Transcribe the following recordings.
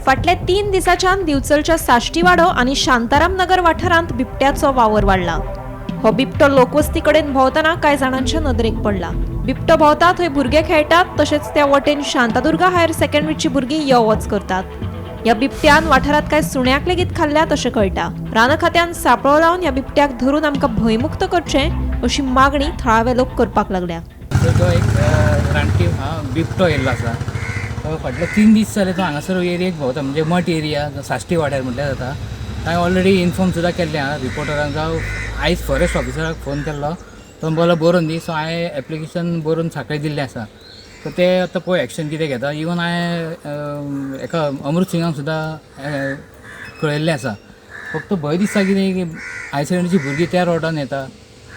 फाटल्या 3 दिसांच्यान दिवचलच्या साश्टीवाडो आणि शांताराम नगर वाठारांत बिबट्याचो वावर वाढला। हो बिबटो लोकवस्ती कडेन भोंवतना कांय जाणांच्या नदरेक पडला। बिबटो भोंवता थंय भुरगे खेळटात, तशेंच त्या वटेन शांतादुर्गा हायर सेकंडरीची भुरगीं यो वच करतात। ह्या बिबट्यान वाठारांत कांय सुण्यांक लेगीत खाल्ल्यात अशें कळटा। रान खात्यान सांपळो लावन ह्या बिबट्याक धरून आमकां भयमुक्त करचें अशी मागणी थळावे लोक करपाक लागल्या। जो एक रानटी बिबटो येयल्लो आसा तो फाटले 3 दीस जाले तो हांगासर एरियेक भोंवता, म्हणजे मठ एरिया साश्टी वाड्यार म्हटल्यार जाता। हांवें ऑलरेडी इन्फॉर्म सुद्दां केल्लें आहा रिपोर्टरांक। जावं आयज फॉरेस्ट ऑफिसराक फोन केल्लो, तो बोलो बरोवन दी। सो हांवें एप्लिकेशन बरोवन सांखळे दिल्लें आसा, सो ते आतां पळय एक्शन कितें घेता। इवन हांवें एका अमृत सिंगाक सुद्दां कळयल्लें आसा। फक्त भंय दिसता कितें की हायर सेकंडरीची भुरगीं त्या रोडान येता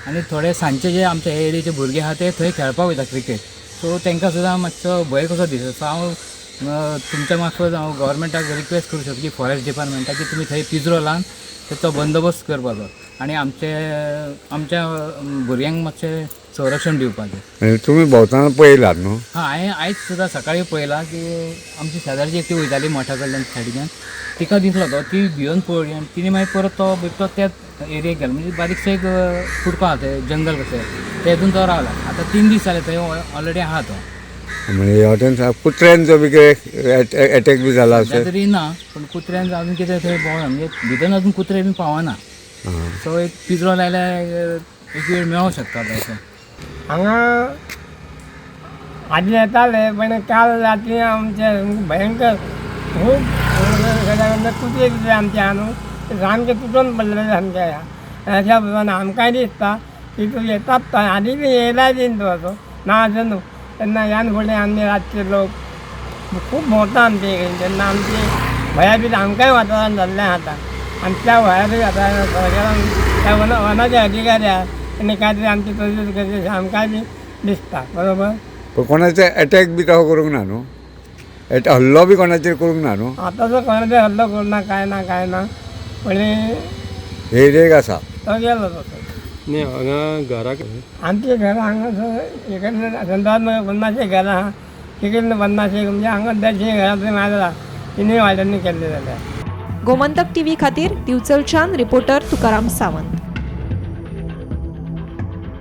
आनी थोडे सांजचे जे आमच्या हे एरियेचे भुरगे आहा ते थंय खेळपाक वयता क्रिकेट। सो तांकां सुद्दां मातसो भंय कसो दिसता। सो हांव तुमच्या मार्फत हांव गव्हर्मेंटाक रिक्वेस्ट करूं शकता की फॉरेस्ट डिपार्टमेंटाक की तुमी थंय पिंजरो लावन ताचो बंदोबस्त करपाचो आनी आमच्या भुरग्यांक मातशें संरक्षण दिवपाचें। तुमी भोंवतना पळयलात न्हू? हांवें आयज सुद्दां सकाळीं पळयलां की आमची शेजारची एकटी वयताली मठा कडल्यान सायडीच्यान, तिका दिसलो तो, ती भिवन पळयली आनी तिणें मागीर परत तो बिबटो त्याच एरियेक गेलो। म्हणजे बारीकसो एक कुडको आहा थंय जंगल कशें, तेतून तो रावला। आतां 3 दीस जाले थंय ऑलरेडी आहा तो। म्हणजे हॉटेल कुत्र्यांचो बी कितें एटॅक बी जाला अशें तरी ना, पण कुत्र्यांक अजून कितें थंय भोंवना, म्हणजे भितर अजून कुत्रे बी पावना। सो एक पिंजरो लायल्यार एक वेळ मेळोंक शकता असो। हांगा आदी येताले, पण काल रात्री आमचे भयंकर खूब कुत्रे कितें आमचे न्हू सामके तुटून पडलेले सामके ह्याच्या प्रमाणे आमकांय दिसता की तूं येतात थंय आदी बी येयलाय बीन तो असो ना असं न्हू। तेन्ना ह्यान फुडें आमी रातचे लोक खूब भोंवता आमचे कडेन, तेन्ना आमची भयाबीत आमकांय वातावरण जाल्लें आतां। आनी त्या भयाबीत वातावरणांत सरकारान त्या वनाचे अधिकारी आहा तेणी काय तरी आमची तरतूद करची आमकांय बी दिसता, बरोबर। पण कोणाचे अटॅक बी तसो करूंक ना न्हू? हल्लो बी कोणाचेर करूंक ना न्हू? आतांचो कोणाचेर हल्लो करूना, काय ना पण एरियेक आसा तो गेलो तसो नाही हांगा घराक आमची घरां हांगा इकडे संतान 50 घरां आहा, तिकडे 50 म्हणजे हांगा 150 घरां मारला, तिनूय वाड्यांनी केल्ले जाल्यार। गोमंतक टीव्ही खातीर दिवचलच्यान रिपोर्टर तुकाराम सावंत।